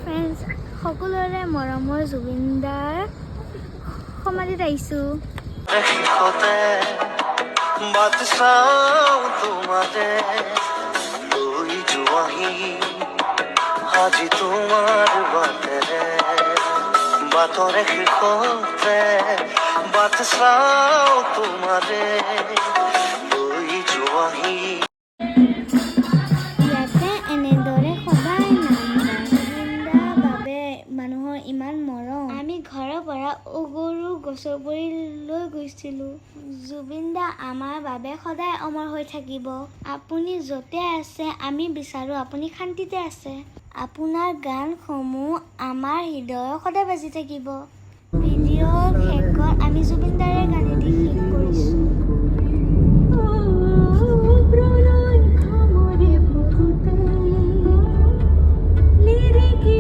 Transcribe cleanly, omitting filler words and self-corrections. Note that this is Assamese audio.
ফ্ৰেণ্ডছ, সকলোৰে মৰমৰ জুবিন দাৰ সমাধিত আহিছোঁ। আজি তোমাৰ বাতেৰে বাতৰে শেষতে বাট চাও তোমাৰে লৈ যোৱাহি। ইয়াতে এনেদৰে সদায় নাম গায়। জুবিন দাৰ বাবে মানুহৰ ইমান মৰম। আমি ঘৰৰ পৰা অগৰু গছৰবৰীলৈ গৈছিলোঁ। জুবিন দা আমাৰ বাবে সদায় অমৰ হৈ থাকিব। আপুনি য'তে আছে আমি বিচাৰোঁ আপুনি শান্তিতে আছে। আপোনাৰ গানসমূহ আমাৰ হৃদয়ত সদায় বাজি থাকিব। ভিডিঅ' শেষ